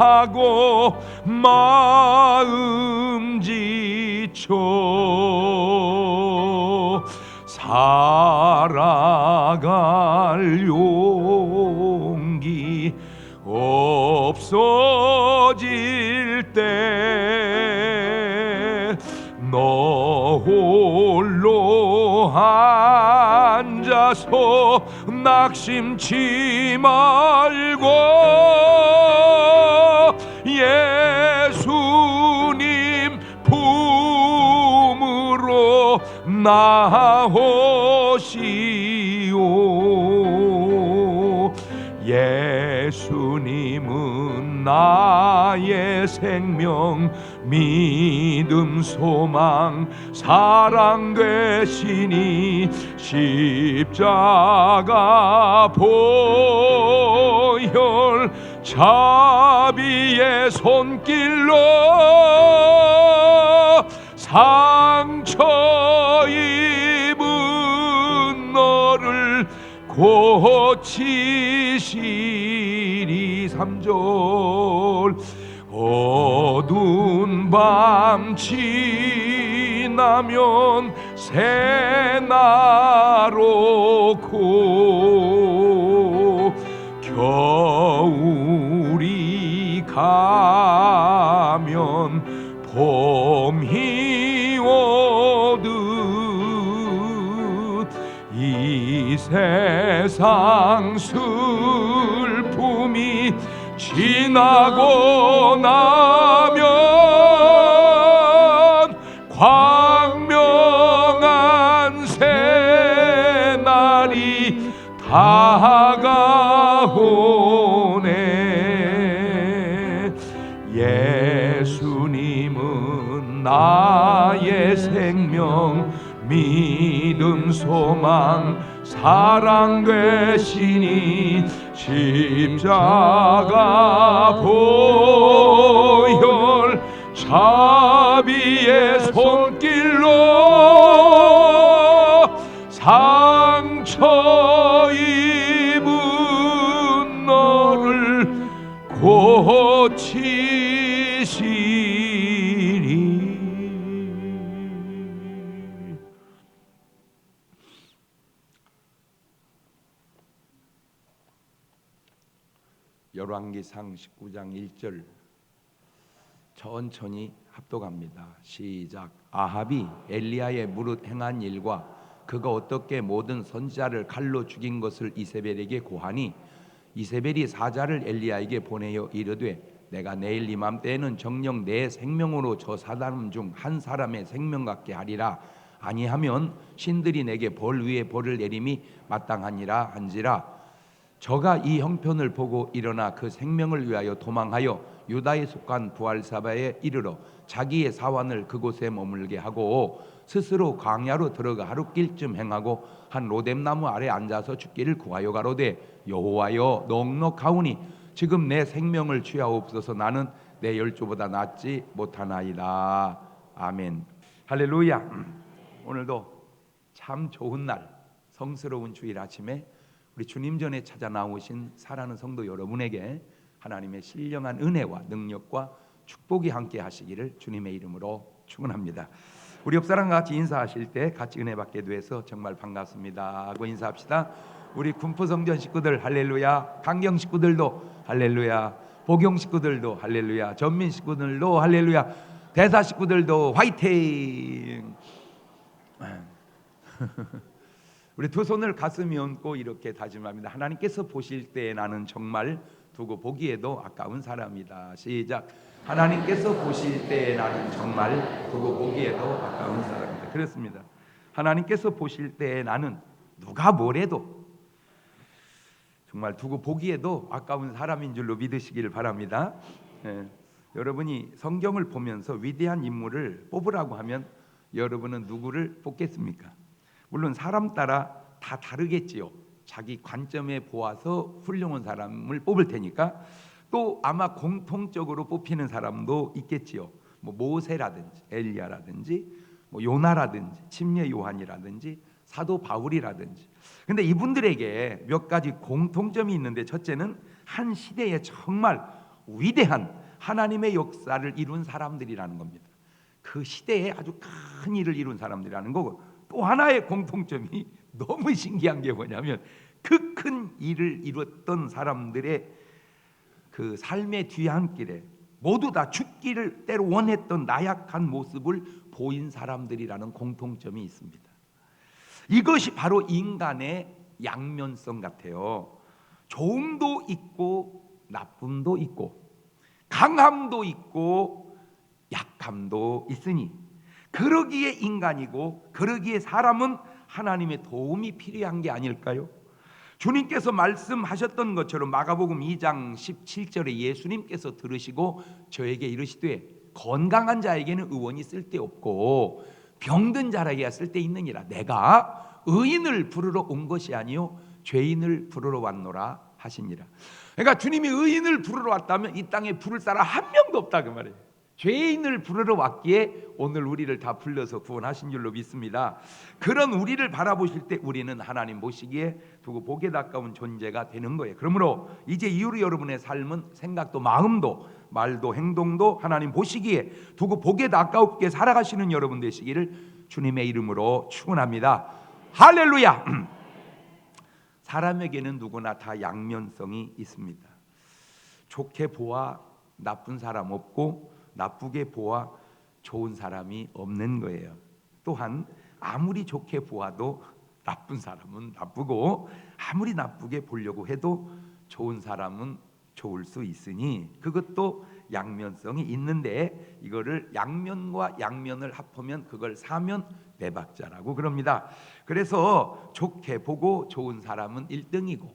하고 마음 지쳐 살아갈 용기 없어질 때 너 홀로 앉아서 낙심치 말고 예수님 품으로 나오시오. 예수님은 나의 생명, 믿음, 소망, 사랑 되시니 십자가 보혈 자비의 손길로 상처 입은 너를 고치시리. 3절 어두운 밤 지나면 새날 오고 겨울이 가면 봄이 오듯 이 세상 슬픔이 지나고 나면 광명한 새날이 다가오네. 예수님은 나의 생명, 믿음, 소망, 사랑 되시니 십자가 보혈 자비의 손길로 상처 입은 너를 고치시리. 열왕기상 19장 1절 천천히 합독합니다. 시작. 아합이 엘리야의 무릇 행한 일과 그가 어떻게 모든 선지자를 칼로 죽인 것을 이세벨에게 고하니 이세벨이 사자를 엘리야에게 보내어 이르되 내가 내일 이맘때에는 정녕 내 생명으로 저 사람 중 한 사람의 생명 같게 하리라. 아니하면 신들이 내게 벌 위에 벌을 내림이 마땅하니라 한지라. 저가 이 형편을 보고 일어나 그 생명을 위하여 도망하여 유다에 속한 부알사바에 이르러 자기의 사환을 그곳에 머물게 하고 스스로 광야로 들어가 하룻길쯤 행하고 한 로뎀나무 아래 앉아서 죽기를 구하여 가로되 여호와여 넉넉하오니 지금 내 생명을 취하옵소서. 나는 내 열조보다 낫지 못하나이다. 아멘. 할렐루야. 오늘도 참 좋은 날, 성스러운 주일 아침에 우리 주님 전에 찾아 나오신 사랑하는 성도 여러분에게 하나님의 신령한 은혜와 능력과 축복이 함께 하시기를 주님의 이름으로 축원합니다. 우리 옆사람과 같이 인사하실 때 같이 은혜 받게 돼서 정말 반갑습니다 하고 인사합시다. 우리 군포성전 식구들 할렐루야, 강경 식구들도 할렐루야, 보경 식구들도 할렐루야, 전민 식구들도 할렐루야, 대사 식구들도 화이팅. 우리 두 손을 가슴에 얹고 이렇게 다짐합니다. 하나님께서 보실 때 나는 정말 두고 보기에도 아까운 사람이다. 시작. 하나님께서 보실 때 나는 정말 두고 보기에도 아까운 사람이다. 그렇습니다. 하나님께서 보실 때 나는 누가 뭐래도 정말 두고 보기에도 아까운 사람인 줄로 믿으시기를 바랍니다. 여러분이 성경을 보면서 위대한 인물을 뽑으라고 하면 여러분은 누구를 뽑겠습니까? 물론 사람 따라 다 다르겠지요. 자기 관점에 보아서 훌륭한 사람을 뽑을 테니까 또 아마 공통적으로 뽑히는 사람도 있겠지요. 뭐 모세라든지 엘리야라든지 뭐 요나라든지 침례 요한이라든지 사도 바울이라든지. 근데 이분들에게 몇 가지 공통점이 있는데 첫째는 한 시대에 정말 위대한 하나님의 역사를 이룬 사람들이라는 겁니다. 그 시대에 아주 큰 일을 이룬 사람들이라는 거고, 또 하나의 공통점이 너무 신기한 게 뭐냐면 그 큰 일을 이뤘던 사람들의 그 삶의 뒤안길에 모두 다 죽기를 때로 원했던 나약한 모습을 보인 사람들이라는 공통점이 있습니다. 이것이 바로 인간의 양면성 같아요. 좋음도 있고 나쁨도 있고 강함도 있고 약함도 있으니, 그러기에 인간이고 그러기에 사람은 하나님의 도움이 필요한 게 아닐까요? 주님께서 말씀하셨던 것처럼 마가복음 2장 17절에 예수님께서 들으시고 저에게 이르시되 건강한 자에게는 의원이 쓸데없고 병든 자에게 쓸데있느니라. 내가 의인을 부르러 온 것이 아니요 죄인을 부르러 왔노라 하시니라. 그러니까 주님이 의인을 부르러 왔다면 이 땅에 부를 사람 한 명도 없다 그 말이에요. 죄인을 부르러 왔기에 오늘 우리를 다 불러서 구원하신 줄로 믿습니다. 그런 우리를 바라보실 때 우리는 하나님 보시기에 두고 복에 가까운 존재가 되는 거예요. 그러므로 이제 이후로 여러분의 삶은 생각도 마음도 말도 행동도 하나님 보시기에 두고 복에 가깝게 살아가시는 여러분 되시기를 주님의 이름으로 축원합니다. 할렐루야. 사람에게는 누구나 다 양면성이 있습니다. 좋게 보아 나쁜 사람 없고 나쁘게 보아 좋은 사람이 없는 거예요. 또한 아무리 좋게 보아도 나쁜 사람은 나쁘고 아무리 나쁘게 보려고 해도 좋은 사람은 좋을 수 있으니 그것도 양면성이 있는데, 이거를 양면과 양면을 합하면 그걸 사면대박자라고 그럽니다. 그래서 좋게 보고 좋은 사람은 1등이고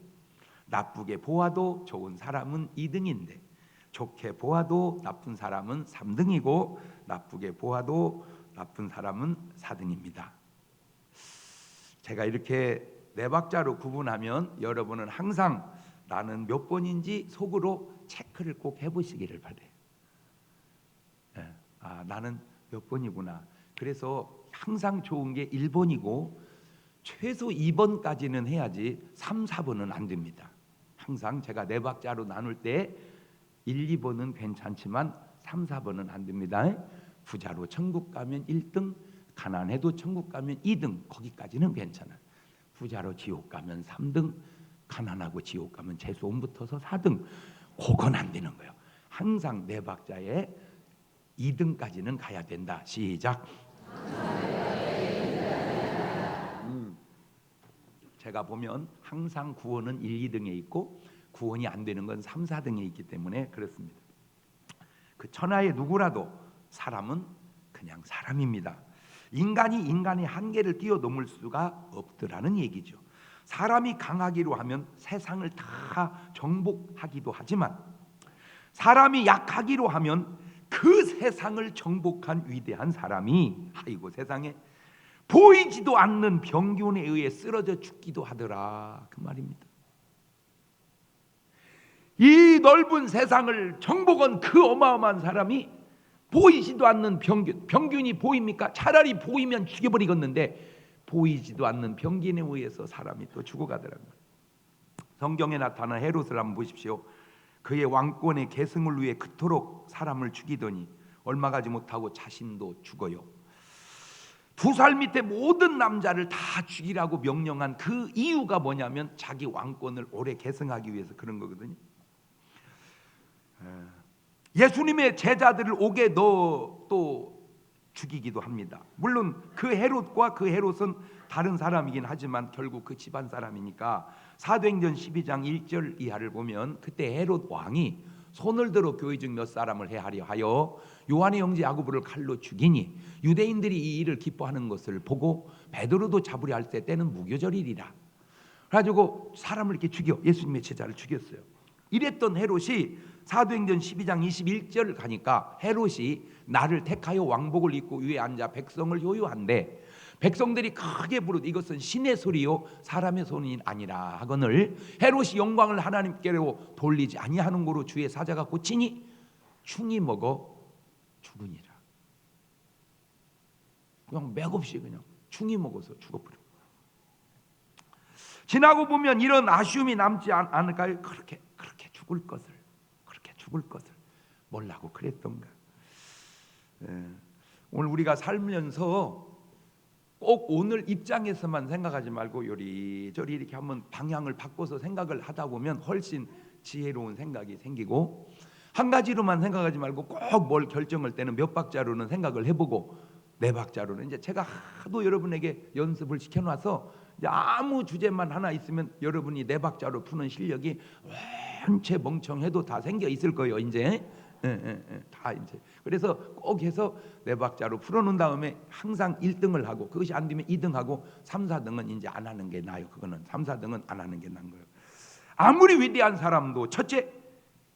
나쁘게 보아도 좋은 사람은 2등인데, 좋게 보아도 나쁜 사람은 3등이고 나쁘게 보아도 나쁜 사람은 4등입니다. 제가 이렇게 네 박자로 구분하면 여러분은 항상 나는 몇 번인지 속으로 체크를 꼭 해보시기를 바래요. 나는 몇 번이구나. 그래서 항상 좋은 게 1번이고 최소 2번까지는 해야지 3, 4번은 안 됩니다. 항상 제가 네 박자로 나눌 때 1, 2번은 괜찮지만 3, 4번은 안 됩니다. 부자로 천국 가면 1등, 가난해도 천국 가면 2등, 거기까지는 괜찮아요. 부자로 지옥 가면 3등, 가난하고 지옥 가면 재수음 붙어서 4등, 그건 안 되는 거예요. 항상 네 박자에 2등까지는 가야 된다. 시작. 제가 보면 항상 구원은 1, 2등에 있고 구원이 안 되는 건 3, 4등에 있기 때문에 그렇습니다. 그 천하의 누구라도 사람은 그냥 사람입니다. 인간이 인간의 한계를 뛰어넘을 수가 없더라는 얘기죠. 사람이 강하기로 하면 세상을 다 정복하기도 하지만 사람이 약하기로 하면 그 세상을 정복한 위대한 사람이 아이고 세상에 보이지도 않는 병균에 의해 쓰러져 죽기도 하더라 그 말입니다. 이 넓은 세상을 정복한 그 어마어마한 사람이 보이지도 않는 병균이 보입니까? 차라리 보이면 죽여버리겠는데 보이지도 않는 병균에 의해서 사람이 또 죽어가더라고요. 성경에 나타난 헤롯을 한번 보십시오. 그의 왕권의 계승을 위해 그토록 사람을 죽이더니 얼마 가지 못하고 자신도 죽어요. 2살 밑에 모든 남자를 다 죽이라고 명령한 그 이유가 뭐냐면 자기 왕권을 오래 계승하기 위해서 그런 거거든요. 예수님의 제자들을 옥에 넣어 또 죽이기도 합니다. 물론 그 헤롯과 그 헤롯은 다른 사람이긴 하지만 결국 그 집안 사람이니까 사도행전 12장 1절 이하를 보면 그때 헤롯 왕이 손을 들어 교회 중 몇 사람을 해하려 하여 요한의 형제 야고보를 칼로 죽이니 유대인들이 이 일을 기뻐하는 것을 보고 베드로도 잡으려 할 때는 무교절이리라. 그래가지고 사람을 이렇게 죽여 예수님의 제자를 죽였어요. 이랬던 헤롯이 사도행전 12장 21절 가니까 헤롯이 나를 택하여 왕복을 입고 위에 앉아 백성을 효유한데 백성들이 크게 부르되 이것은 신의 소리요 사람의 소리 아니라 하거늘 헤롯이 영광을 하나님께로 돌리지 아니하는 고로 주의 사자가 고치니 충이 먹어 죽으니라. 그냥 맥없이 그냥 충이 먹어서 죽어버려. 지나고 보면 이런 아쉬움이 남지 않을까요? 그렇게 죽을 것을 그렇게 죽을 것을 몰라고 그랬던가. 오늘 우리가 살면서 꼭 오늘 입장에서만 생각하지 말고 요리저리 이렇게 한번 방향을 바꿔서 생각을 하다 보면 훨씬 지혜로운 생각이 생기고, 한 가지로만 생각하지 말고 꼭 뭘 결정할 때는 몇 박자로는 생각을 해보고 네 박자로는, 이제 제가 하도 여러분에게 연습을 시켜놔서 이제 아무 주제만 하나 있으면 여러분이 네 박자로 푸는 실력이 원체 멍청해도 다 생겨 있을 거예요. 이제 다 이제 그래서 꼭 해서 네 박자로 풀어놓은 다음에 항상 1등을 하고, 그것이 안 되면 2등하고 3, 4등은 이제 안 하는 게 나아요. 그거는 3, 4등은 안 하는 게 나은 거예요. 아무리 위대한 사람도 첫째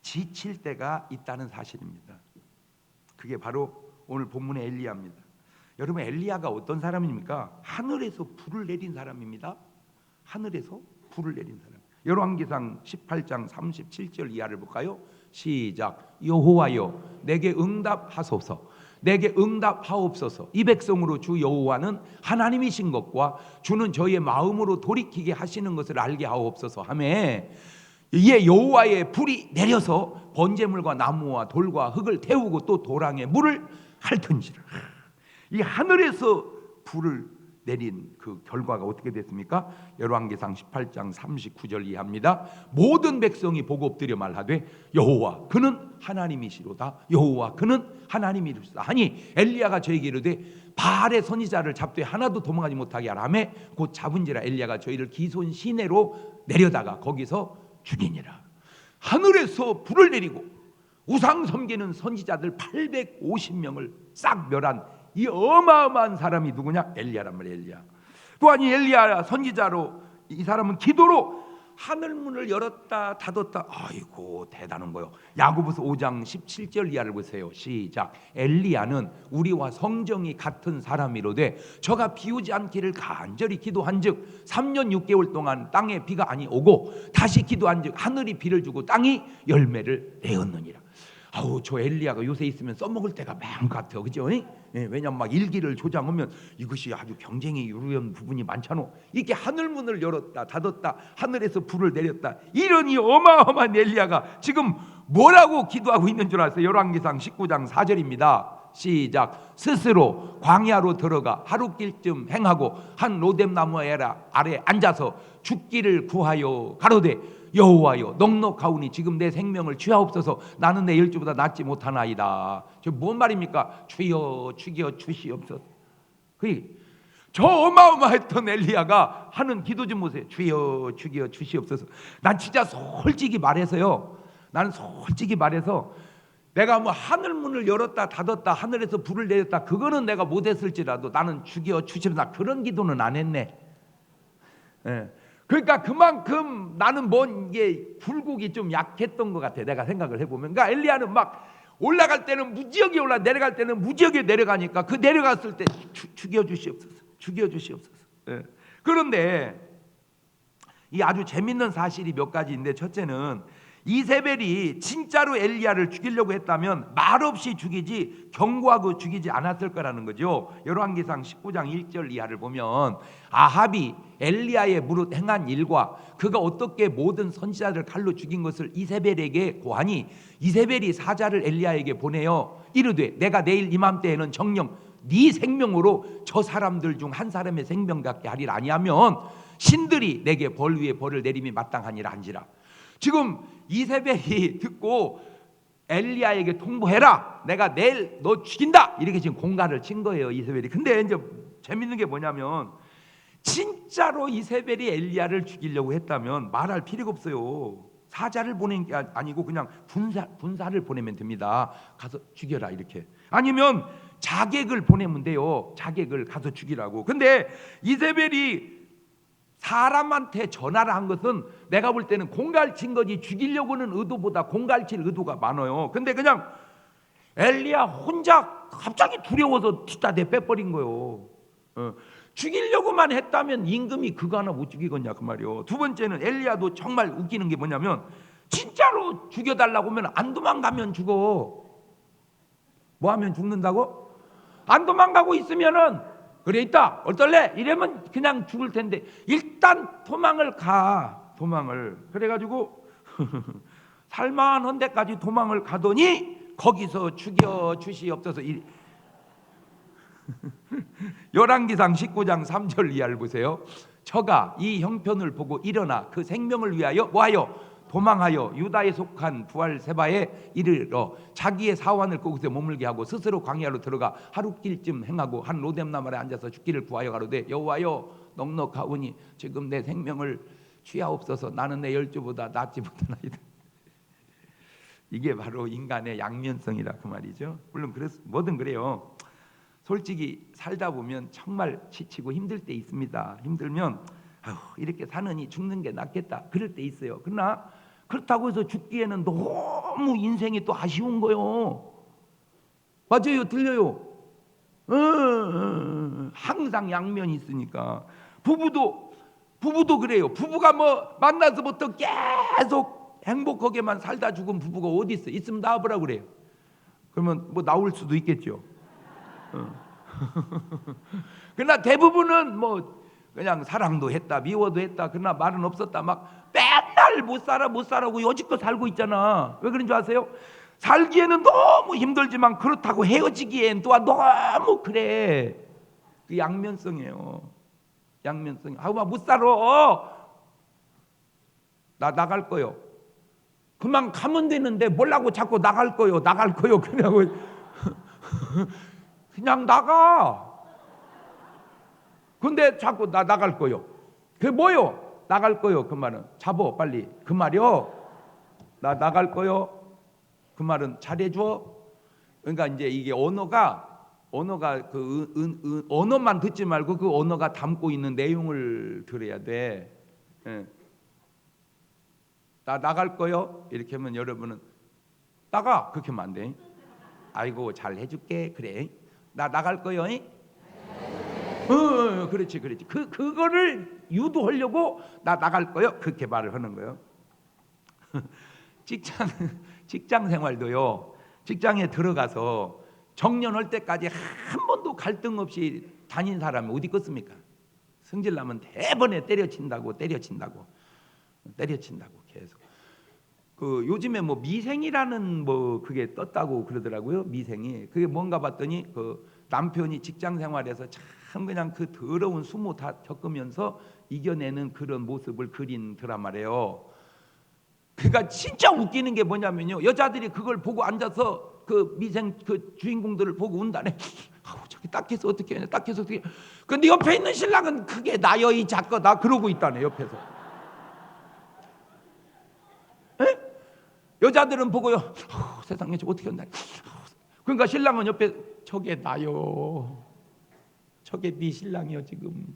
지칠 때가 있다는 사실입니다. 그게 바로 오늘 본문의 엘리야입니다. 여러분, 엘리야가 어떤 사람입니까? 하늘에서 불을 내린 사람입니다. 하늘에서 불을 내린 사람. 열왕기상 18장 37절 이하를 볼까요? 시작. 여호와여 내게 응답하소서, 내게 응답하옵소서. 이 백성으로 주 여호와는 하나님이신 것과 주는 저의 마음으로 돌이키게 하시는 것을 알게 하옵소서 하며, 이에 여호와의 불이 내려서 번제물과 나무와 돌과 흙을 태우고 또 도랑에 물을 핥은지라. 이 하늘에서 불을 내린 그 결과가 어떻게 됐습니까? 열왕기상 18장 39절 이하입니다. 모든 백성이 보고 엎드려 말하되 여호와 그는 하나님이시로다, 여호와 그는 하나님이시로다 하니, 엘리야가 저에게 이르되 바알의 선지자를 잡되 하나도 도망하지 못하게 하라 하매 곧 잡은지라. 엘리야가 저희를 기손 시내로 내려다가 거기서 죽이니라. 하늘에서 불을 내리고 우상 섬기는 선지자들 850명을 싹 멸한 이 어마어마한 사람이 누구냐? 엘리야란 말이에요. 엘리야. 또한 이 엘리야 선지자로, 이 사람은 기도로 하늘문을 열었다 닫았다. 아이고 대단한 거요. 야고보서 5장 17절 이하를 보세요. 시작. 엘리야는 우리와 성정이 같은 사람이로되 저가 비오지 않기를 간절히 기도한즉 3년 6개월 동안 땅에 비가 아니 오고 다시 기도한즉 하늘이 비를 주고 땅이 열매를 내었느니라. 아우, 저 엘리야가 요새 있으면 써먹을 때가 많은 것 같아요. 그죠? 왜냐면 막 일기를 조장하면 이것이 아주 경쟁이 유리한 부분이 많잖아. 이렇게 하늘문을 열었다 닫았다, 하늘에서 불을 내렸다, 이러니 어마어마한 엘리야가 지금 뭐라고 기도하고 있는 줄 아세요? 열왕기상 19장 4절입니다. 시작. 스스로 광야로 들어가 하룻길쯤 행하고 한 로뎀나무 아래 앉아서 죽기를 구하여 가로되 여호와여 넉넉하오니 지금 내 생명을 취하옵소서. 나는 내 일주보다 낫지 못하나이다. 저 뭔 말입니까? 주여 죽여 주시옵소서. 저 어마어마했던 엘리야가 하는 기도 좀 보세요. 주여 죽여 주시옵소서. 난 진짜 솔직히 말해서요, 나는 솔직히 말해서 내가 뭐 하늘문을 열었다 닫았다 하늘에서 불을 내렸다 그거는 내가 못했을지라도 나는 죽여 주시옵소서 그런 기도는 안 했네. 그러니까 그만큼 나는 이게 굴곡이 좀 약했던 것 같아. 내가 생각을 해보면. 그러니까 엘리야는 막 올라갈 때는 무지하게 올라, 내려갈 때는 무지하게 내려가니까 그 내려갔을 때 죽여 주시옵소서, 죽여 주시옵소서. 그런데 이 아주 재밌는 사실이 몇 가지인데, 첫째는 이세벨이 진짜로 엘리야를 죽이려고 했다면 말없이 죽이지 경고하고 죽이지 않았을 거라는 거죠. 열왕기상 19장 1절 이하를 보면 아합이 엘리야의 무릇 행한 일과 그가 어떻게 모든 선지자를 칼로 죽인 것을 이세벨에게 고하니, 이세벨이 사자를 엘리야에게 보내어 이르되 내가 내일 이맘때에는 정녕 네 생명으로 저 사람들 중 한 사람의 생명 같게 하리라. 아니하면 신들이 내게 벌 위에 벌을 내림이 마땅하니라 한지라. 지금 이세벨이 듣고 엘리야에게 통보해라, 내가 내일 너 죽인다, 이렇게 지금 공갈을 친 거예요, 이세벨이. 근데 이제 재밌는 게 뭐냐면, 진짜로 이세벨이 엘리야를 죽이려고 했다면 말할 필요가 없어요. 사자를 보낸 게 아니고 그냥 군사를 보내면 됩니다. 가서 죽여라 이렇게. 아니면 자객을 보내면 돼요. 자객을 가서 죽이라고. 근데 이세벨이 사람한테 전화를 한 것은 내가 볼 때는 공갈친 거지 죽이려고는 의도보다 공갈칠 의도가 많아요. 근데 그냥 엘리야 혼자 갑자기 두려워서 뒤따 내빼버린 거예요. 죽이려고만 했다면 임금이 그거 하나 못 죽이겠냐 그 말이요. 두 번째는 엘리야도 정말 웃기는 게 뭐냐면, 진짜로 죽여달라고 하면 안 도망가면 죽어. 뭐 하면 죽는다고? 안 도망가고 있으면은 그래 있다 어떨래? 이러면 그냥 죽을 텐데 일단 도망을 가. 도망을. 그래가지고 살만한 데까지 도망을 가더니 거기서 죽여 주시옵소서. 열왕기상 19장 3절 이하를 보세요. 저가 이 형편을 보고 일어나 그 생명을 위하여 뭐하여 도망하여 유다에 속한 부알세바에 이르러 자기의 사환을 그곳에 머물게 하고 스스로 광야로 들어가 하루길쯤 행하고 한 로뎀나무 아래 앉아서 죽기를 구하여 가로되 여호와여 넉넉하오니 지금 내 생명을 취하옵소서. 나는 내 열조보다 낫지 못하나이다. 이게 바로 인간의 양면성이라 그 말이죠. 물론 뭐든 그래요. 솔직히 살다 보면 정말 지치고 힘들 때 있습니다. 힘들면 이렇게 사느니 죽는 게 낫겠다 그럴 때 있어요. 그러나 그렇다고 해서 죽기에는 너무 인생이 또 아쉬운 거요. 맞아요, 들려요. 항상 양면이 있으니까. 부부도 그래요. 부부가 뭐 만나서부터 계속 행복하게만 살다 죽은 부부가 어디 있어? 있으면 나와보라 그래요. 그러면 뭐 나올 수도 있겠죠. 그러나 대부분은 뭐 그냥 사랑도 했다 미워도 했다 그러나 말은 없었다 막 맨날 못 살아고 여지껏 살고 있잖아. 왜 그런 줄 아세요? 살기에는 너무 힘들지만 그렇다고 헤어지기엔 또한 너무 그래. 그 양면성이에요. 양면성. 막 못 살아. 나 나갈 거요. 그만 가면 되는데 뭐라고 자꾸 나갈 거요 그러냐고. 그냥 나가. 근데 자꾸 나 나갈 거요. 그게 뭐요? 나갈 거요. 그 말은 잡어 빨리. 그 말이요. 나 나갈 거요. 그 말은 잘해줘. 그러니까 이제 이게 언어가 그 언어만 듣지 말고 그 언어가 담고 있는 내용을 들어야 돼. 예. 나 나갈 거요. 이렇게 하면 여러분은 나가. 그렇게 하면 안 돼. 아이고 잘 해줄게. 그래. 나 나갈 거요. 그렇지. 그거를 유도하려고 나 나갈 거요. 그렇게 말을 하는 거예요. 직장 생활도요. 직장에 들어가서 정년할 때까지 한 번도 갈등 없이 다닌 사람이 어디 있겠습니까? 승질나면 대번에 때려친다고 계속. 그 요즘에 뭐 미생이라는 뭐 그게 떴다고 그러더라고요. 미생이. 그게 뭔가 봤더니 그 남편이 직장 생활에서 참 그냥 그 더러운 수모 다 겪으면서 이겨내는 그런 모습을 그린 드라마래요. 그러니까 진짜 웃기는 게 뭐냐면요. 여자들이 그걸 보고 앉아서 그 미생 그 주인공들을 보고 운다네. 저기 딱해서 어떻게 하냐. 딱해서 어떻게. 근데 옆에 있는 신랑은 그게 나여 이 작거다 그러고 있다네 옆에서. 에? 여자들은 보고요. 세상에 저 어떻게 한다. 그러니까 신랑은 옆에 저게 나요. 저게 네 신랑이요 지금.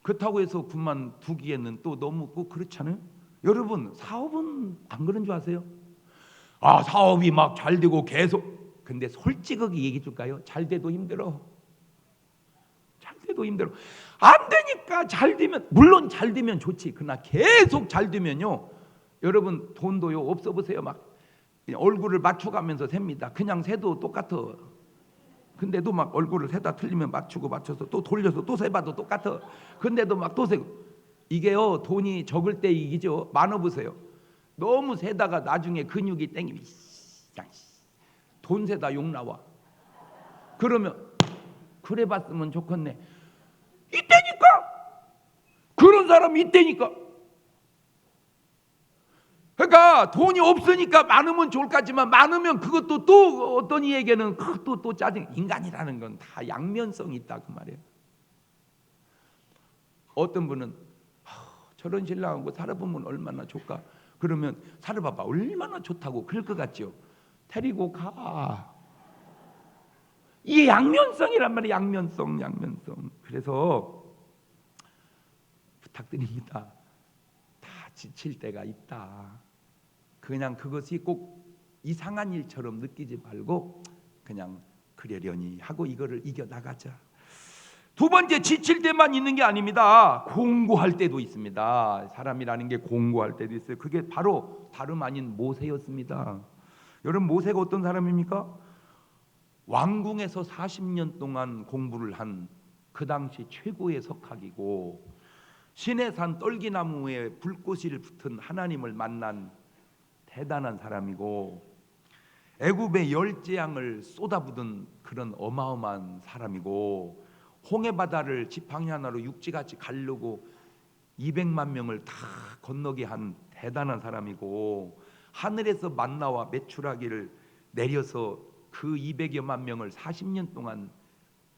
그렇다고 해서 그만두기에는 또 너무 꼭 그렇잖아요. 여러분 사업은 안 그런 줄 아세요? 사업이 막 잘 되고 계속. 근데 솔직하게 얘기해 줄까요? 잘 돼도 힘들어. 안 되니까. 잘 되면 물론 잘 되면 좋지. 그러나 계속 잘 되면요. 여러분 돈도요 없어 보세요. 막 그냥 얼굴을 맞춰가면서 셉니다. 그냥 세도 똑같아. 근데도 막 얼굴을 세다 틀리면 맞춰서 또 돌려서 또 세봐도 똑같아. 근데도 막 또 세고. 이게요 돈이 적을 때 이기죠. 많아 보세요. 너무 세다가 나중에 근육이 땡기면 돈 세다 욕 나와. 그러면 그래 봤으면 좋겠네. 이때니까. 그런 사람이 이때니까. 그러니까 돈이 없으니까 많으면 좋을 것 같지만 많으면 그것도 또 어떤 이에게는 또 짜증. 인간이라는 건 다 양면성이 있다 그 말이에요. 어떤 분은 저런 신랑하고 살아보면 얼마나 좋을까. 그러면 살아봐봐 얼마나 좋다고 그럴 것 같죠. 데리고 가. 이게 양면성이란 말이에요. 양면성. 그래서 부탁드립니다. 다 지칠 때가 있다. 그냥 그것이 꼭 이상한 일처럼 느끼지 말고 그냥 그러려니 하고 이거를 이겨나가자. 두 번째, 지칠 때만 있는 게 아닙니다. 공고할 때도 있습니다. 사람이라는 게 공고할 때도 있어요. 그게 바로 다름 아닌 모세였습니다. 여러분 모세가 어떤 사람입니까? 왕궁에서 40년 동안 공부를 한 그 당시 최고의 석학이고 시내산 떨기나무에 불꽃이 붙은 하나님을 만난 대단한 사람이고, 애굽의 열재앙을 쏟아붓은 그런 어마어마한 사람이고, 홍해바다를 지팡이 하나로 육지같이 가르고 200만 명을 다 건너게 한 대단한 사람이고, 하늘에서 만나와 메추라기를 내려서 그 200여만 명을 40년 동안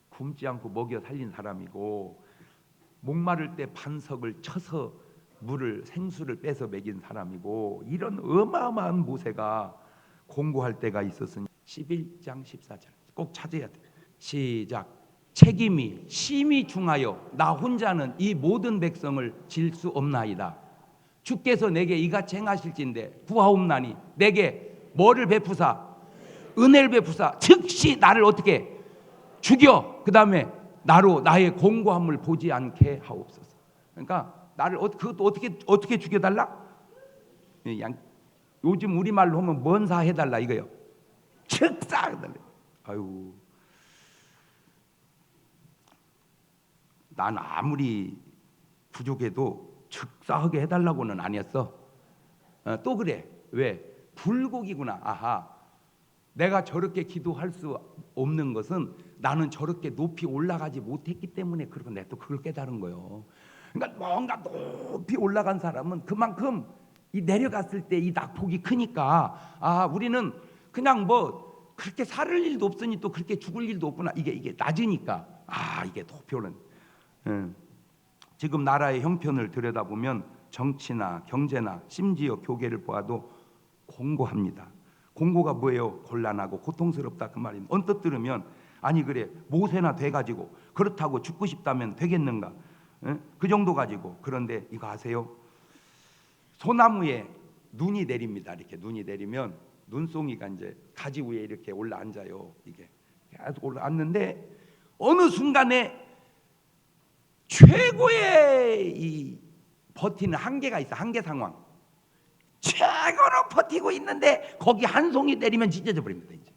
굶지 않고 먹여 살린 사람이고, 목마를 때 반석을 쳐서 물을 생수를 빼서 먹인 사람이고, 이런 어마어마한 모세가 공고할 때가 있었으니 11장 14절 꼭 찾아야 돼. 시작. 책임이 심히 중하여 나 혼자는 이 모든 백성을 질 수 없나이다. 주께서 내게 이같이 행하실진대 구하옵나니 내게 뭐를 베푸사? 은혜를 베푸사 즉시 나를 어떻게 죽여, 그 다음에 나로 나의 공고함을 보지 않게 하옵소서. 그러니까 나를 그것도 어떻게 죽여달라? 요즘 우리말로 하면 뭔사 해달라 이거요. 즉사 해달라. 아유, 난 아무리 부족해도 즉사하게 해달라고는 안 했어. 또 그래. 왜? 불곡이구나. 아하, 내가 저렇게 기도할 수 없는 것은 나는 저렇게 높이 올라가지 못했기 때문에 그러고 내가 또 그걸 깨달은 거예요. 그러니까 뭔가 높이 올라간 사람은 그만큼 이 내려갔을 때 이 낙폭이 크니까, 아, 우리는 그냥 뭐 그렇게 살 일도 없으니 또 그렇게 죽을 일도 없구나. 이게 낮으니까, 아, 이게 높이 오른. 지금 나라의 형편을 들여다보면 정치나 경제나 심지어 교계를 보아도 공고합니다. 공고가 뭐예요? 곤란하고 고통스럽다 그 말입니다. 언뜻 들으면 아니 그래 모세나 돼가지고 그렇다고 죽고 싶다면 되겠는가? 그 정도 가지고. 그런데 이거 아세요? 소나무에 눈이 내립니다. 이렇게 눈이 내리면 눈송이가 이제 가지 위에 이렇게 올라 앉아요. 이게 계속 올라 앉는데 어느 순간에 최고의 이 버티는 한계가 있어. 한계 상황. 최고로 버티고 있는데 거기 한 송이 내리면 찢어져 버립니다. 이제.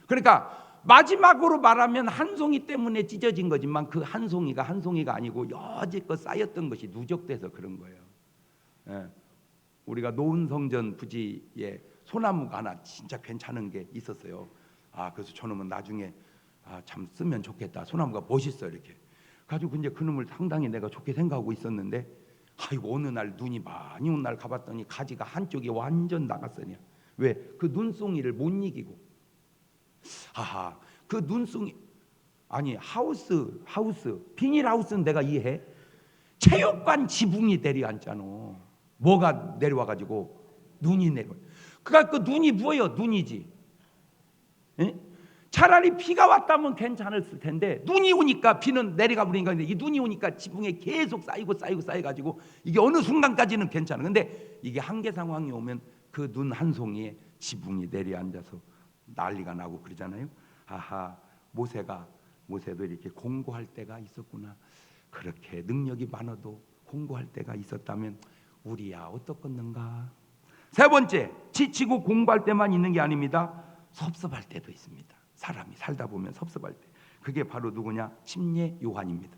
그러니까 마지막으로 말하면 한 송이 때문에 찢어진 거지만 그 한 송이가 한 송이가 아니고 여지껏 쌓였던 것이 누적돼서 그런 거예요. 예. 우리가 노은성전 부지에 소나무가 하나 진짜 괜찮은 게 있었어요. 아, 그래서 저놈은 나중에 참 쓰면 좋겠다. 소나무가 멋있어 이렇게. 가지고 이제 그놈을 상당히 내가 좋게 생각하고 있었는데, 아이고 어느 날 눈이 많이 온 날 가봤더니 가지가 한쪽이 완전 나갔으냐. 왜? 그 눈송이를 못 이기고. 하하, 그 눈송이 아니 하우스 비닐하우스는 내가 이해해. 체육관 지붕이 내려앉잖아. 뭐가 내려와가지고 눈이 내려. 그러니까 그 눈이 뭐예요? 눈이지. 에? 차라리 비가 왔다면 괜찮았을 텐데 눈이 오니까 비는 내려가 버리니까 이 눈이 오니까 지붕에 계속 쌓여가지고 이게 어느 순간까지는 괜찮아. 근데 이게 한계 상황이 오면 그 눈 한 송이에 지붕이 내려앉아서 난리가 나고 그러잖아요. 아하, 모세도 이렇게 공고할 때가 있었구나. 그렇게 능력이 많아도 공고할 때가 있었다면 우리야 어떻겠는가. 세 번째, 지치고 공부할 때만 있는 게 아닙니다. 섭섭할 때도 있습니다. 사람이 살다 보면 섭섭할 때. 그게 바로 누구냐? 침례 요한입니다.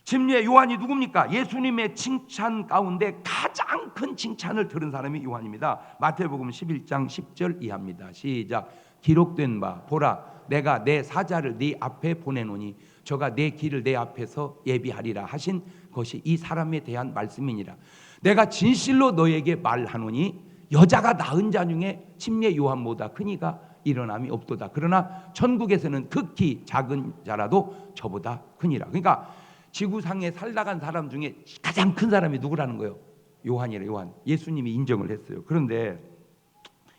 침례 요한이 누굽니까? 예수님의 칭찬 가운데 가장 큰 칭찬을 들은 사람이 요한입니다. 마태복음 11장 10절 이하입니다. 시작. 기록된 바 보라 내가 내 사자를 네 앞에 보내노니 저가 내 길을 내 앞에서 예비하리라 하신 것이 이 사람에 대한 말씀이니라. 내가 진실로 너에게 말하노니 여자가 낳은 자 중에 침례 요한보다 큰 이가 일어남이 없도다. 그러나 천국에서는 극히 작은 자라도 저보다 크니라. 그러니까 지구상에 살다간 사람 중에 가장 큰 사람이 누구라는 거예요? 요한이래. 요한. 예수님이 인정을 했어요. 그런데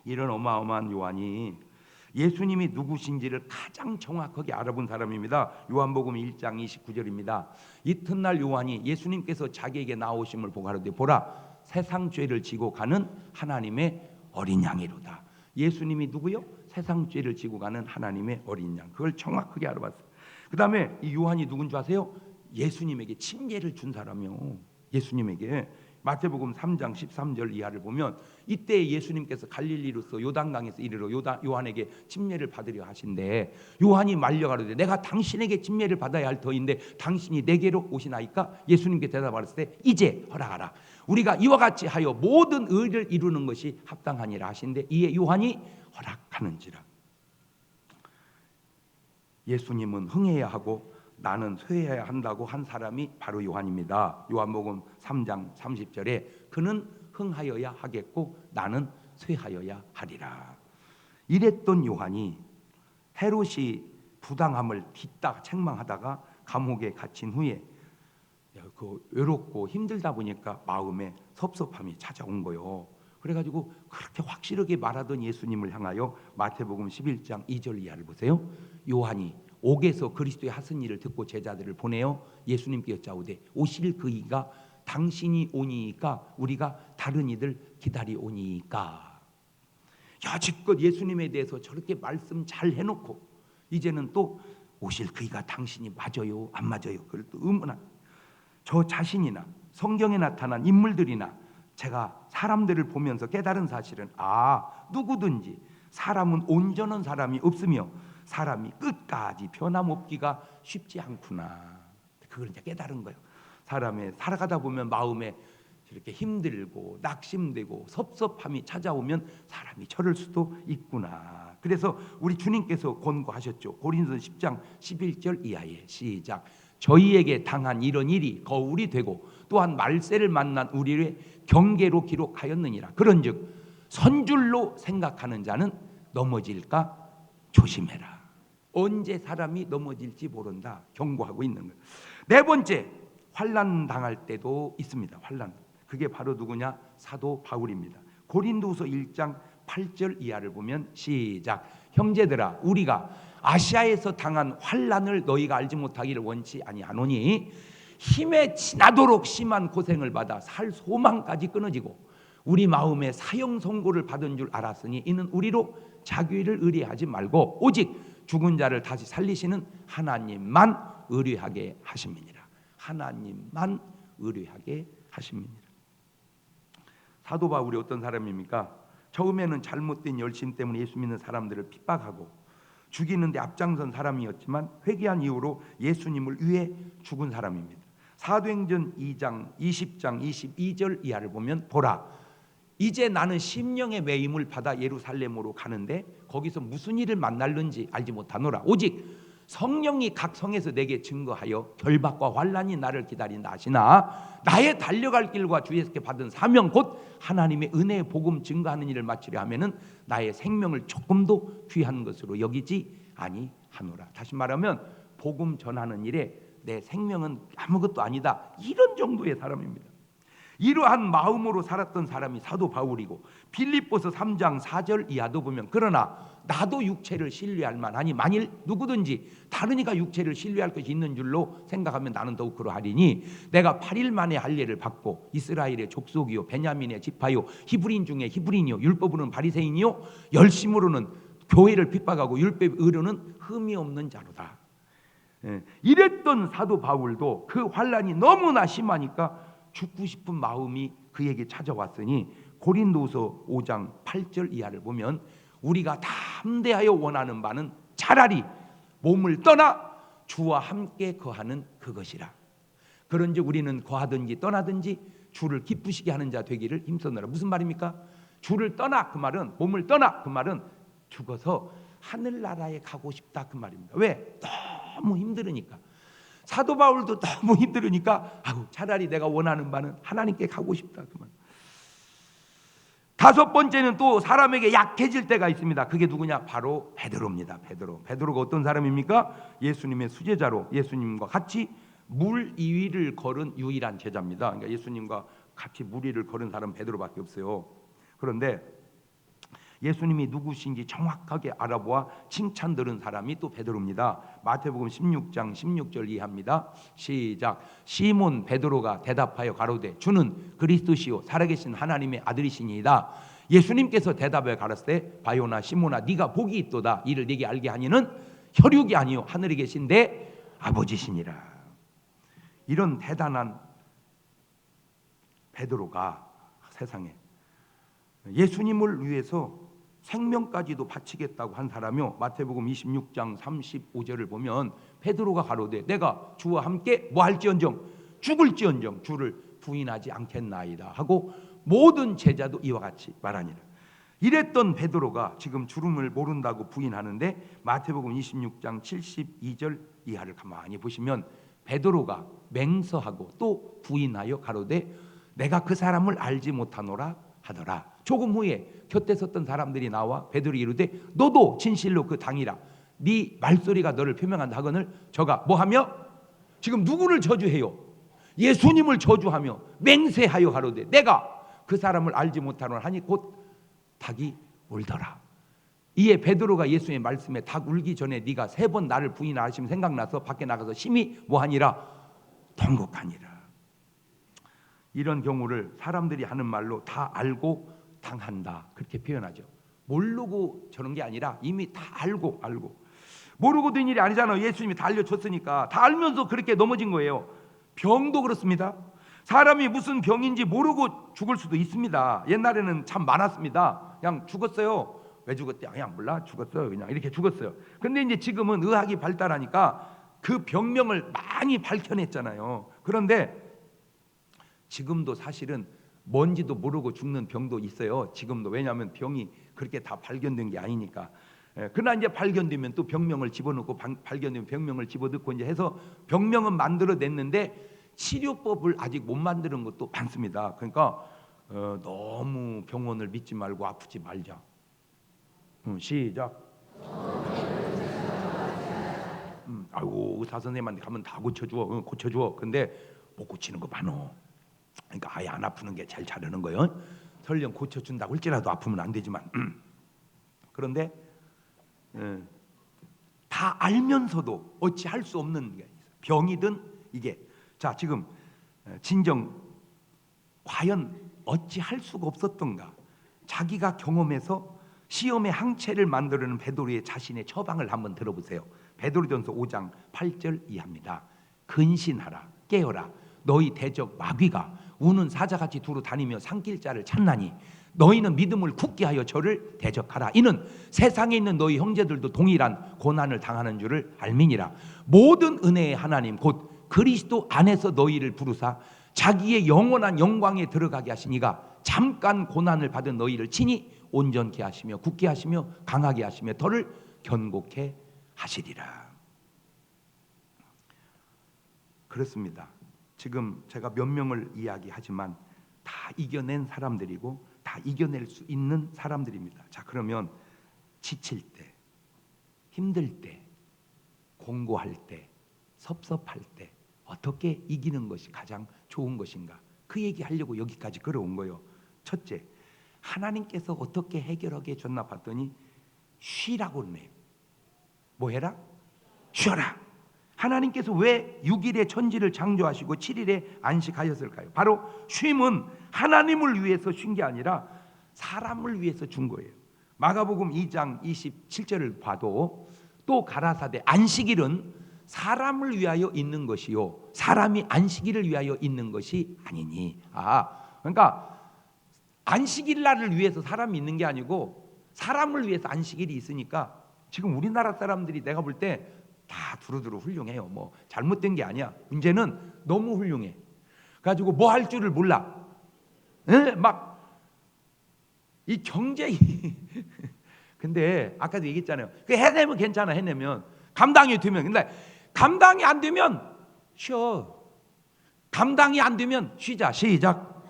이런 어마어마한 요한이 예수님이 누구신지를 가장 정확하게 알아본 사람입니다. 요한복음 1장 29절입니다. 이튿날 요한이 예수님께서 자기에게 나오심을 보고 하는데 보라 세상 죄를 지고 가는 하나님의 어린 양이로다. 예수님이 누구요? 세상 죄를 지고 가는 하나님의 어린 양. 그걸 정확하게 알아봤어요. 그 다음에 이 요한이 누군 줄 아세요? 예수님에게 침례를 준 사람이요. 예수님에게 마태복음 3장 13절 이하를 보면 이때 예수님께서 갈릴리로서 요단강에서 이르러 요한에게 침례를 받으려 하신데 요한이 말려가로되 내가 당신에게 침례를 받아야 할 터인데 당신이 내게로 오시나이까? 예수님께 대답하셨을 때 이제 허락하라. 우리가 이와 같이 하여 모든 의를 이루는 것이 합당하니라 하신데 이에 요한이 허락하는지라. 예수님은 흥해야 하고 나는 쇠해야 한다고 한 사람이 바로 요한입니다. 요한복음 3장 30절에 그는 흥하여야 하겠고 나는 쇠하여야 하리라. 이랬던 요한이 헤롯이 부당함을 딛다 책망하다가 감옥에 갇힌 후에 그 외롭고 힘들다 보니까 마음에 섭섭함이 찾아온 거요. 그래가지고 그렇게 확실하게 말하던 예수님을 향하여 마태복음 11장 2절 이하를 보세요. 요한이 옥에서 그리스도의 하신 일을 듣고 제자들을 보내어 예수님께 여짜오되 오실 그이가 당신이 오니이까 우리가 다른 이들 기다리오니이까. 여지껏 예수님에 대해서 저렇게 말씀 잘 해놓고 이제는 또 오실 그이가 당신이 맞아요 안 맞아요 그걸 또 의문한 저 자신이나 성경에 나타난 인물들이나 제가 사람들을 보면서 깨달은 사실은 누구든지 사람은 온전한 사람이 없으며 사람이 끝까지 변함없기가 쉽지 않구나. 그걸 이제 깨달은 거예요. 사람의 살아가다 보면 마음에 이렇게 힘들고 낙심되고 섭섭함이 찾아오면 사람이 저럴 수도 있구나. 그래서 우리 주님께서 권고하셨죠. 고린도서 10장 11절 이하에 시작. 저희에게 당한 이런 일이 거울이 되고 또한 말세를 만난 우리의 경계로 기록하였느니라. 그런즉 선줄로 생각하는 자는 넘어질까 조심해라. 언제 사람이 넘어질지 모른다 경고하고 있는 거예요. 네 번째, 환난 당할 때도 있습니다. 환난. 그게 바로 누구냐? 사도 바울입니다. 고린도후서 1장 8절 이하를 보면 시작. 형제들아 우리가 아시아에서 당한 환난을 너희가 알지 못하기를 원치 아니하노니 힘에 지나도록 심한 고생을 받아 살 소망까지 끊어지고 우리 마음에 사형 선고를 받은 줄 알았으니 이는 우리로 자기를 의뢰하지 말고 오직 죽은 자를 다시 살리시는 하나님만 의뢰하게 하심이니라. 하나님만 의뢰하게 하심이니라. 사도 바울이 어떤 사람입니까? 처음에는 잘못된 열심 때문에 예수 믿는 사람들을 핍박하고 죽이는데 앞장선 사람이었지만 회개한 이후로 예수님을 위해 죽은 사람입니다. 사도행전 2장 20장 22절 이하를 보면 보라 이제 나는 심령의 매임을 받아 예루살렘으로 가는데 거기서 무슨 일을 만날는지 알지 못하노라. 오직 성령이 각 성에서 내게 증거하여 결박과 환난이 나를 기다린다 하시나 나의 달려갈 길과 주에게 받은 사명 곧 하나님의 은혜의 복음 증거하는 일을 마치려 하면은 나의 생명을 조금도 귀한 것으로 여기지 아니하노라. 다시 말하면 복음 전하는 일에 내 생명은 아무것도 아니다. 이런 정도의 사람입니다. 이러한 마음으로 살았던 사람이 사도 바울이고 빌립보서 3장 4절 이하도 보면 그러나 나도 육체를 신뢰할 만하니 만일 누구든지 다른 이가 육체를 신뢰할 것이 있는 줄로 생각하면 나는 더욱 그러하리니 내가 8일 만에 할례를 받고 이스라엘의 족속이요 베냐민의 지파요 히브리인 중에 히브리인이요 율법으로는 바리새인이요 열심으로는 교회를 핍박하고 율법 의로는 흠이 없는 자로다. 이랬던 사도 바울도 그 환난이 너무나 심하니까 죽고 싶은 마음이 그에게 찾아왔으니 고린도서 5장 8절 이하를 보면 우리가 담대하여 원하는 바는 차라리 몸을 떠나 주와 함께 거하는 그것이라. 그런즉 우리는 거하든지 떠나든지 주를 기쁘시게 하는 자 되기를 힘쓰느라. 무슨 말입니까? 주를 떠나 그 말은 몸을 떠나 그 말은 죽어서 하늘나라에 가고 싶다 그 말입니다. 왜? 너무 힘들으니까. 사도 바울도 너무 힘들으니까 차라리 내가 원하는 바는 하나님께 가고 싶다 그 말. 다섯 번째는 또 사람에게 약해질 때가 있습니다. 그게 누구냐? 바로 베드로입니다. 베드로가 어떤 사람입니까? 예수님의 수제자로 예수님과 같이 물 위를 걸은 유일한 제자입니다. 그러니까 예수님과 같이 물 위를 걸은 사람은 베드로밖에 없어요. 그런데 예수님이 누구신지 정확하게 알아보아 칭찬 들은 사람이 또 베드로입니다. 마태복음 16장 16절 이하입니다. 시작. 시몬 베드로가 대답하여 가로되 주는 그리스도시요 살아계신 하나님의 아들이시니이다. 예수님께서 대답하여 가라사대 바요나 시몬아 네가 복이 있도다. 이를 네게 알게 하니는 혈육이 아니요 하늘에 계신 내 아버지시니라. 이런 대단한 베드로가 세상에 예수님을 위해서 생명까지도 바치겠다고 한 사람이요. 마태복음 26장 35절을 보면 베드로가 가로되 내가 주와 함께 뭐 할지언정 죽을지언정 주를 부인하지 않겠나이다 하고 모든 제자도 이와 같이 말하니라. 이랬던 베드로가 지금 주름을 모른다고 부인하는데 마태복음 26장 72절 이하를 가만히 보시면 베드로가 맹서하고 또 부인하여 가로되 내가 그 사람을 알지 못하노라 하더라. 조금 후에 곁에 섰던 사람들이 나와 베드로에게 이르되 너도 진실로 그 당이라 네 말소리가 너를 표명한다 하거늘 저가 뭐하며 지금 누구를 저주해요? 예수님을 저주하며 맹세하여 가로되 내가 그 사람을 알지 못하노라 하니 곧 닭이 울더라. 이에 베드로가 예수의 말씀에 닭 울기 전에 네가 3번 나를 부인하시면 생각나서 밖에 나가서 심히 뭐하니라 통곡하니라. 이런 경우를 사람들이 하는 말로 다 알고 당한다 그렇게 표현하죠. 모르고 저런 게 아니라 이미 다 알고 모르고 된 일이 아니잖아요. 예수님이 다 알려줬으니까. 다 알면서 그렇게 넘어진 거예요. 병도 그렇습니다. 사람이 무슨 병인지 모르고 죽을 수도 있습니다. 옛날에는 참 많았습니다. 그냥 죽었어요. 왜 죽었대? 그냥 몰라 죽었어요. 그냥 이렇게 죽었어요. 근데 이제 지금은 의학이 발달하니까 그 병명을 많이 밝혀냈잖아요. 그런데 지금도 사실은 뭔지도 모르고 죽는 병도 있어요. 지금도. 왜냐하면 병이 그렇게 다 발견된 게 아니니까. 그러나 이제 발견되면 또 병명을 집어넣고 발견되면 병명을 집어넣고 이제 해서 병명은 만들어냈는데 치료법을 아직 못 만드는 것도 많습니다. 그러니까 너무 병원을 믿지 말고 아프지 말자. 시작. 아이고 의사 선생님한테 가면 다 고쳐줘. 근데 못 고치는 거 많어. 그러니까 아예 안 아프는 게 제일 잘하는 거예요. 설령 고쳐준다고 할지라도 아프면 안 되지만 그런데 다 알면서도 어찌 할 수 없는 게 있어요. 병이든 이게 자 지금 진정 과연 어찌 할 수가 없었던가. 자기가 경험해서 시험의 항체를 만들어내는 베드로의 자신의 처방을 한번 들어보세요. 베드로전서 5장 8절 이하입니다. 근신하라 깨어라 너희 대적 마귀가 우는 사자같이 두루 다니며 삼킬 자를 찾나니 너희는 믿음을 굳게 하여 저를 대적하라. 이는 세상에 있는 너희 형제들도 동일한 고난을 당하는 줄을 알미니라. 모든 은혜의 하나님 곧 그리스도 안에서 너희를 부르사 자기의 영원한 영광에 들어가게 하시니가 잠깐 고난을 받은 너희를 친히 온전케 하시며 굳게 하시며 강하게 하시며 더를 견고케 하시리라. 그렇습니다. 지금 제가 몇 명을 이야기하지만 다 이겨낸 사람들이고 다 이겨낼 수 있는 사람들입니다. 자 그러면 지칠 때, 힘들 때, 공고할 때, 섭섭할 때 어떻게 이기는 것이 가장 좋은 것인가? 그 얘기하려고 여기까지 걸어온 거예요. 첫째, 하나님께서 어떻게 해결하게 줬나 봤더니 쉬라고 그러네요. 뭐 해라? 쉬어라. 하나님께서 왜 6일에 천지를 창조하시고 7일에 안식하였을까요? 바로 쉼은 하나님을 위해서 쉰 게 아니라 사람을 위해서 준 거예요. 마가복음 2장 27절을 봐도 또 가라사대 안식일은 사람을 위하여 있는 것이요 사람이 안식일을 위하여 있는 것이 아니니. 그러니까 안식일 날을 위해서 사람이 있는 게 아니고 사람을 위해서 안식일이 있으니까 지금 우리나라 사람들이 내가 볼 때 다 두루두루 훌륭해요. 뭐 잘못된 게 아니야. 문제는 너무 훌륭해. 가지고 뭐 할 줄을 몰라. 막 이 경제 근데 아까도 얘기했잖아요. 그 해내면 괜찮아. 해내면 감당이 되면. 근데 감당이 안 되면 쉬어. 감당이 안 되면 쉬자. 시작.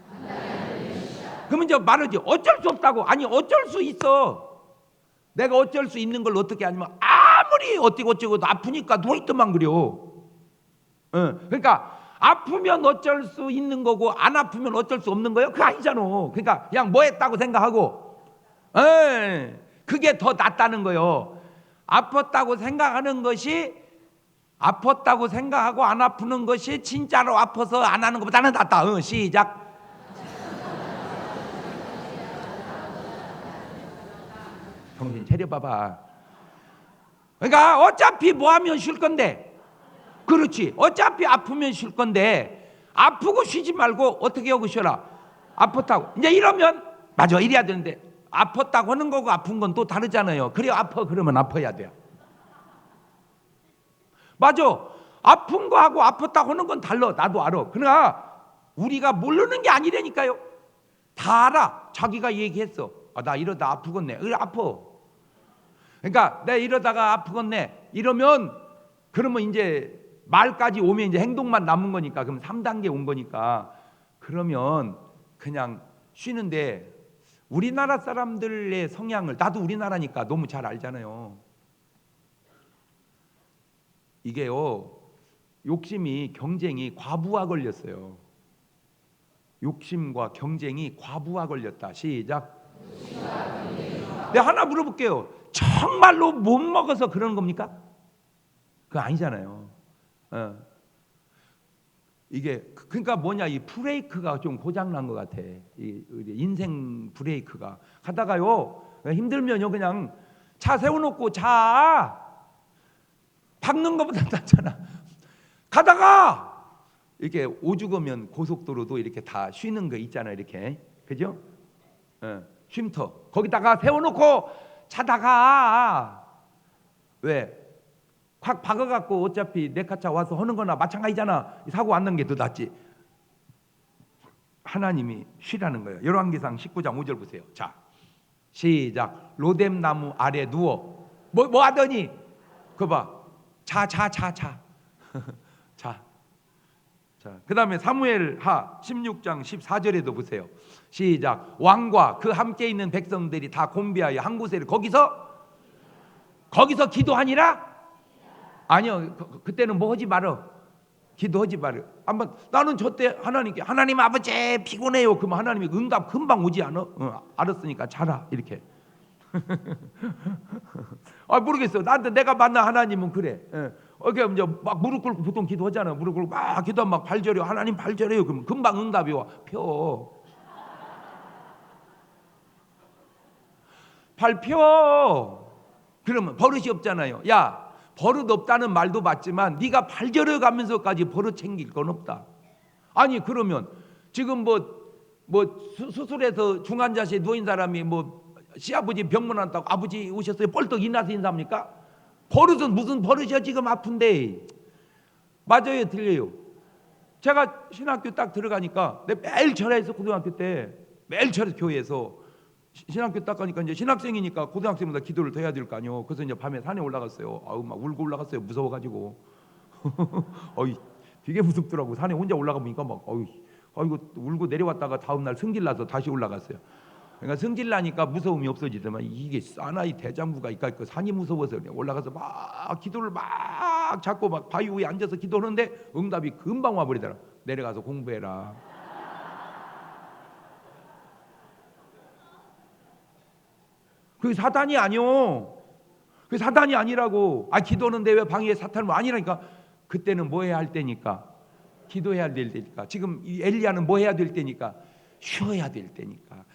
그러면 이제 말하지. 어쩔 수 없다고. 아니 어쩔 수 있어. 내가 어쩔 수 있는 걸 어떻게 하냐면 아무리 어쩌고저쩌고 아프니까 누워있더만 그려. 그러니까 아프면 어쩔 수 있는 거고 안 아프면 어쩔 수 없는 거예요? 그거 아니잖아. 그러니까 그냥 뭐 했다고 생각하고 그게 더 낫다는 거예요. 아팠다고 생각하는 것이 아팠다고 생각하고 안 아프는 것이 진짜로 아파서 안 하는 것보다는 낫다. 시작. 정신 차려봐봐. 그러니까 어차피 뭐 하면 쉴 건데. 그렇지. 어차피 아프면 쉴 건데 아프고 쉬지 말고 어떻게 하고 쉬어라. 아팠다고 이제 이러면 맞아 이래야 되는데 아팠다고 하는 거고 아픈 건 또 다르잖아요. 그래 아파 그러면 아파야 돼요. 맞아. 아픈 거하고 아팠다고 하는 건 달라. 나도 알아. 그러나 우리가 모르는 게 아니라니까요. 다 알아. 자기가 얘기했어. 나 이러다 아프겠네. 그래 아파. 그러니까 내가 이러다가 아프겠네. 이러면 그러면 이제 말까지 오면 이제 행동만 남은 거니까 그럼 3단계 온 거니까 그러면 그냥 쉬는데 우리나라 사람들의 성향을 나도 우리나라니까 너무 잘 알잖아요. 이게요. 욕심이 경쟁이 과부하 걸렸어요. 욕심과 경쟁이 과부하 걸렸다. 시작. 내가 하나 물어볼게요. 정말로 못 먹어서 그러는 겁니까? 그거 아니잖아요. 이게 그러니까 뭐냐 이 브레이크가 좀 고장난 것 같아. 이 인생 브레이크가 가다가요 힘들면요 그냥 차 세워놓고 자 박는 것보다 낫잖아. 가다가 이렇게 오죽하면 고속도로도 이렇게 다 쉬는 거 있잖아요. 이렇게 그죠? 쉼터 거기다가 세워놓고 자다가 왜? 확 박아갖고 어차피 내 카차 와서 하는 거나 마찬가지잖아. 사고 안 난 게 더 낫지. 하나님이 쉬라는 거예요. 열왕기상 19장 5절 보세요. 자 시작. 로뎀나무 아래 누워 뭐 하더니 그거 봐. 자. 그 다음에 사무엘하 16장 14절에도 보세요. 시작. 왕과 그 함께 있는 백성들이 다 곤비하여 한 곳에 거기서 기도하니라. 아니요. 그때는 뭐 하지 말어. 기도하지 말어. 한번 나는 저때 하나님께 하나님 아버지 피곤해요. 그러면 하나님이 응답 금방 오지 않아? 알았으니까 자라 이렇게. 모르겠어. 나한테 내가 만난 하나님은 그래. 이렇게 이제 막 무릎 꿇고 보통 기도하잖아. 무릎 꿇고 막 기도하면 막 발절해요. 하나님 발절해요. 그러면 금방 응답이 와. 발 펴. 그러면 버릇이 없잖아요. 야. 버릇 없다는 말도 맞지만 네가 발절해 가면서까지 버릇 챙길 건 없다. 아니 그러면 지금 뭐 수술해서 중환자실에 누워있는 사람이 뭐 시아버지 병문 안다고 아버지 오셨어요 뻘떡 일어나서 인사합니까? 버릇은 무슨 버릇이야 지금 아픈데. 맞아요 들려요. 제가 신학교 딱 들어가니까 내가 매일 절에서 고등학교 때 매일 절에서 교회에서 신학교 딱 가니까 이제 신학생이니까 고등학생보다 기도를 더 해야 될 거 아니요. 그래서 이제 밤에 산에 올라갔어요. 막 울고 올라갔어요. 무서워가지고. 되게 무섭더라고. 산에 혼자 올라가 보니까 막 이거 울고 내려왔다가 다음 날 승질 나서 다시 올라갔어요. 그러니까 승질 나니까 무서움이 없어지더만 이게 사나이 대장부가 있고 산이 무서워서 올라가서 막 기도를 막 잡고 막 바위 위에 앉아서 기도하는데 응답이 금방 와버리더라. 내려가서 공부해라. 그게 사단이 아니요. 그게 사단이 아니라고. 기도하는데 왜 방해에 사탄은 아니라니까. 그때는 뭐 해야 할 때니까. 기도해야 될 때니까. 지금 이 엘리야는 뭐 해야 될 때니까. 쉬어야 될 때니까.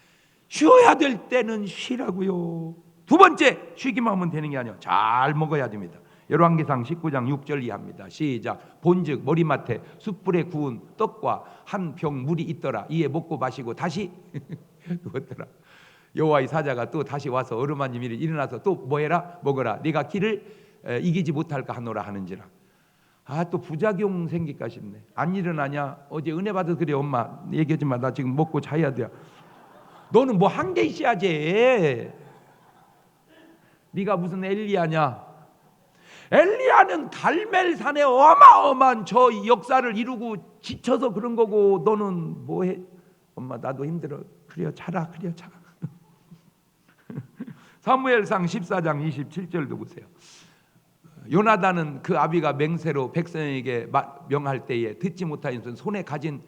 쉬어야 될 때는 쉬라고요. 두 번째 쉬기만 하면 되는 게 아니에요. 잘 먹어야 됩니다. 열왕기상 19장 6절 이하입니다. 시작. 본즉 머리맡에 숯불에 구운 떡과 한 병 물이 있더라. 이에 먹고 마시고 다시 누웠더라. 여호와의 사자가 또 다시 와서 어루만짐 일이 일어나서 또 뭐해라 먹어라 네가 길을 이기지 못할까 하노라 하는지라. 또 부작용 생길까 싶네. 안 일어나냐? 어제 은혜 받아서 그래. 엄마 얘기하지 마. 나 지금 먹고 자야 돼. 너는 뭐 한 게 있어야지. 네가 무슨 엘리야냐? 엘리야는 갈멜산에 어마어마한 저 역사를 이루고 지쳐서 그런 거고 너는 뭐해? 엄마 나도 힘들어. 그래요 자라. 그래요 자라. 사무엘상 14장 27절도 보세요. 요나단은 그 아비가 맹세로 백성에게 명할 때에 듣지 못하여서 손에 가진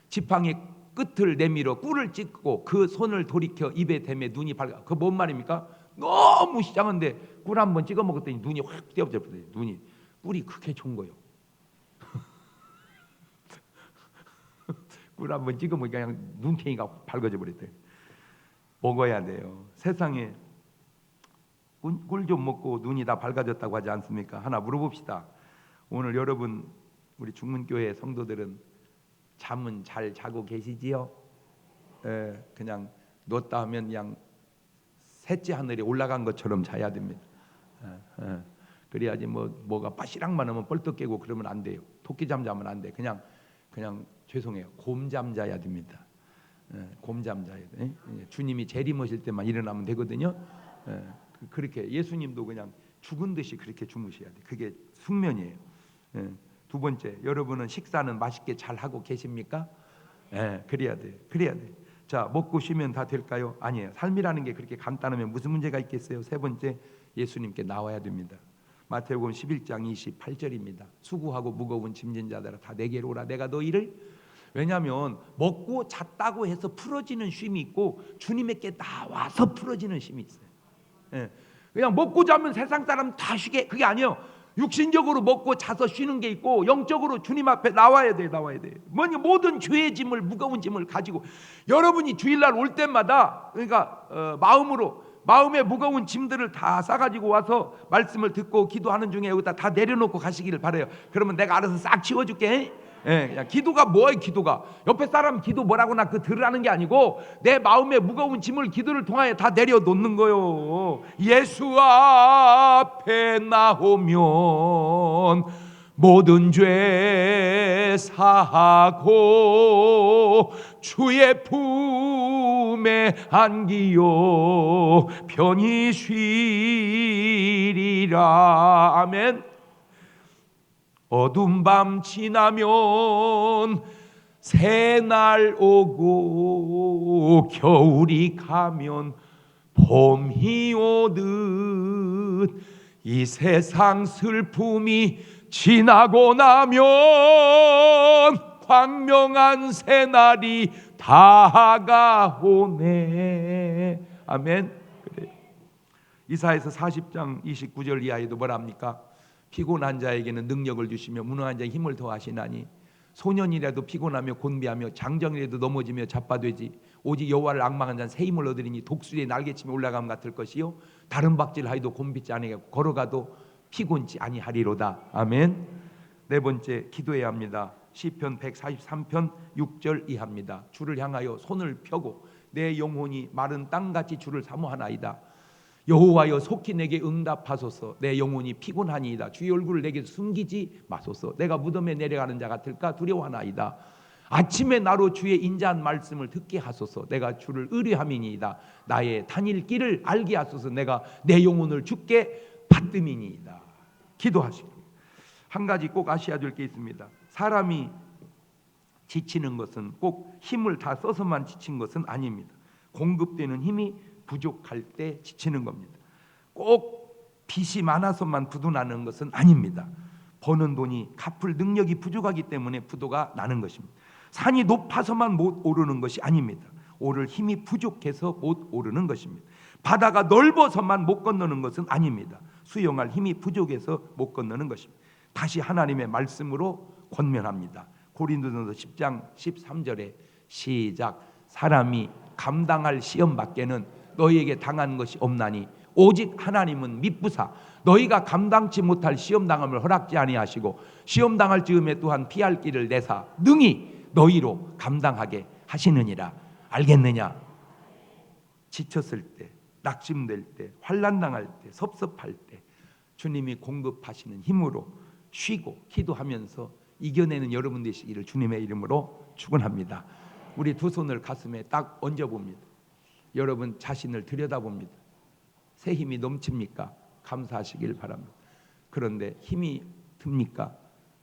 지팡이 끝을 내밀어 꿀을 찍고 그 손을 돌이켜 입에 대매 눈이 밝아. 그거 뭔 말입니까? 너무 시장한데 꿀 한번 찍어 먹었더니 눈이 확 떼어버렸어요. 꿀이 그렇게 좋은 거예요. 꿀 한번 찍어 먹으니까 그냥 눈탱이가 밝아져 버렸대요. 먹어야 돼요. 세상에 꿀 좀 먹고 눈이 다 밝아졌다고 하지 않습니까? 하나 물어봅시다. 오늘 여러분 우리 중문교회 성도들은 잠은 잘 자고 계시지요? 그냥 누웠다 하면 그냥 셋째 하늘에 올라간 것처럼 자야 됩니다. 그래야지 뭐가 빠시락만 하면 벌떡 깨고 그러면 안 돼요. 토끼잠 자면 안 돼. 그냥 죄송해요. 곰잠 자야 됩니다. 곰잠 자야 돼. 주님이 재림하실 때만 일어나면 되거든요. 그렇게 예수님도 그냥 죽은 듯이 그렇게 주무셔야 돼. 그게 숙면이에요. 두 번째, 여러분은 식사는 맛있게 잘 하고 계십니까? 그래야 돼. 자, 먹고 쉬면 다 될까요? 아니에요. 삶이라는 게 그렇게 간단하면 무슨 문제가 있겠어요? 세 번째, 예수님께 나와야 됩니다. 마태복음 11장 28절입니다. 수고하고 무거운 짐진 자들아 다 내게로 오라. 내가 너희를, 왜냐하면 먹고 잤다고 해서 풀어지는 쉼이 있고 주님에게 나와서 풀어지는 쉼이 있어요. 그냥 먹고 자면 세상 사람 다 쉬게, 그게 아니에요. 육신적으로 먹고 자서 쉬는 게 있고 영적으로 주님 앞에 나와야 돼. 모든 죄의 짐을, 무거운 짐을 가지고 여러분이 주일날 올 때마다, 그러니까 마음의 무거운 짐들을 다 싸가지고 와서 말씀을 듣고 기도하는 중에 여기다 다 내려놓고 가시기를 바라요. 그러면 내가 알아서 싹 치워줄게. 그냥 기도가 뭐예요? 기도가 옆에 사람 기도 뭐라고나 그 들으라는 게 아니고 내 마음의 무거운 짐을 기도를 통하여 다 내려놓는 거요. 예수 앞에 나오면 모든 죄 사하고 주의 품에 안기요 편히 쉬리라. 아멘. 어두운 밤 지나면 새날 오고 겨울이 가면 봄이 오듯 이 세상 슬픔이 지나고 나면 광명한 새날이 다가오네. 아멘. 그래. 이사야서 40장 29절 이하에도 뭐랍니까? 피곤한 자에게는 능력을 주시며 무능한 자에게 힘을 더하시나니 소년이라도 피곤하며 곤비하며 장정이라도 넘어지며 자빠되지 오직 여호와를 앙망한 자는 새 힘을 얻으리니 독수리의 날개침에 올라감 같을 것이요 다른 박질하여도 곤비지 아니하고 걸어가도 피곤치 아니하리로다. 아멘. 네 번째, 기도해야 합니다. 시편 143편 6절 이하입니다. 주를 향하여 손을 펴고 내 영혼이 마른 땅같이 주를 사모하나이다. 여호와여 속히 내게 응답하소서. 내 영혼이 피곤하니이다. 주의 얼굴을 내게 숨기지 마소서. 내가 무덤에 내려가는 자 같을까 두려워하나이다. 아침에 나로 주의 인자한 말씀을 듣게 하소서. 내가 주를 의뢰함이니이다. 나의 다닐 길을 알게 하소서. 내가 내 영혼을 주께 받음이니이다. 기도하시고 한 가지 꼭 아셔야 될 게 있습니다. 사람이 지치는 것은 꼭 힘을 다 써서만 지친 것은 아닙니다. 공급되는 힘이 부족할 때 지치는 겁니다. 꼭 빚이 많아서만 부도 나는 것은 아닙니다. 버는 돈이 갚을 능력이 부족하기 때문에 부도가 나는 것입니다. 산이 높아서만 못 오르는 것이 아닙니다. 오를 힘이 부족해서 못 오르는 것입니다. 바다가 넓어서만 못 건너는 것은 아닙니다. 수영할 힘이 부족해서 못 건너는 것입니다. 다시 하나님의 말씀으로 권면합니다. 고린도전서 10장 13절에 시작. 사람이 감당할 시험 밖에는 너희에게 당한 것이 없나니 오직 하나님은 미쁘사 너희가 감당치 못할 시험 당함을 허락지 아니하시고 시험 당할 즈음에 또한 피할 길을 내사 능히 너희로 감당하게 하시느니라. 알겠느냐? 지쳤을 때, 낙심될 때, 환난 당할 때, 섭섭할 때 주님이 공급하시는 힘으로 쉬고 기도하면서 이겨내는 여러분 되시기를 주님의 이름으로 축원합니다. 우리 두 손을 가슴에 딱 얹어봅니다. 여러분 자신을 들여다봅니다. 새 힘이 넘칩니까? 감사하시길 바랍니다. 그런데 힘이 듭니까?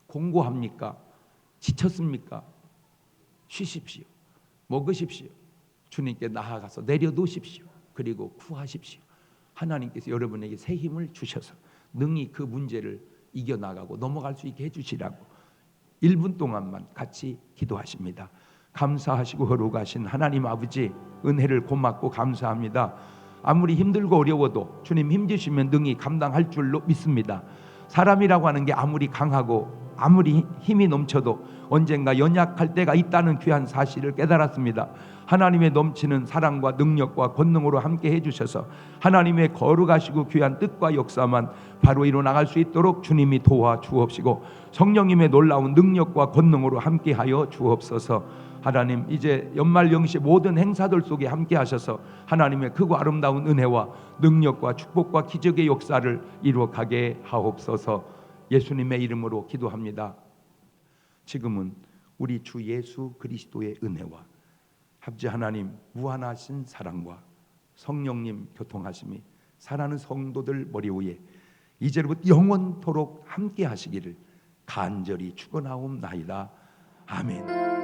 공고합니까? 지쳤습니까? 쉬십시오. 먹으십시오. 주님께 나아가서 내려놓으십시오. 그리고 구하십시오. 하나님께서 여러분에게 새 힘을 주셔서 능히 그 문제를 이겨나가고 넘어갈 수 있게 해주시라고 1분 동안만 같이 기도하십니다. 감사하시고 거룩하신 하나님 아버지, 은혜를 고맙고 감사합니다. 아무리 힘들고 어려워도 주님 힘주시면 능히 감당할 줄로 믿습니다. 사람이라고 하는 게 아무리 강하고 아무리 힘이 넘쳐도 언젠가 연약할 때가 있다는 귀한 사실을 깨달았습니다. 하나님의 넘치는 사랑과 능력과 권능으로 함께 해주셔서 하나님의 거룩하시고 귀한 뜻과 역사만 바로 이뤄나갈 수 있도록 주님이 도와 주옵시고 성령님의 놀라운 능력과 권능으로 함께하여 주옵소서. 하나님 이제 연말 영시 모든 행사들 속에 함께 하셔서 하나님의 크고 아름다운 은혜와 능력과 축복과 기적의 역사를 이루어가게 하옵소서. 예수님의 이름으로 기도합니다. 지금은 우리 주 예수 그리스도의 은혜와 아버지 하나님 무한하신 사랑과 성령님 교통하심이 사랑하는 성도들 머리 위에 이제로부터 영원토록 함께 하시기를 간절히 축원하옵나이다. 아멘.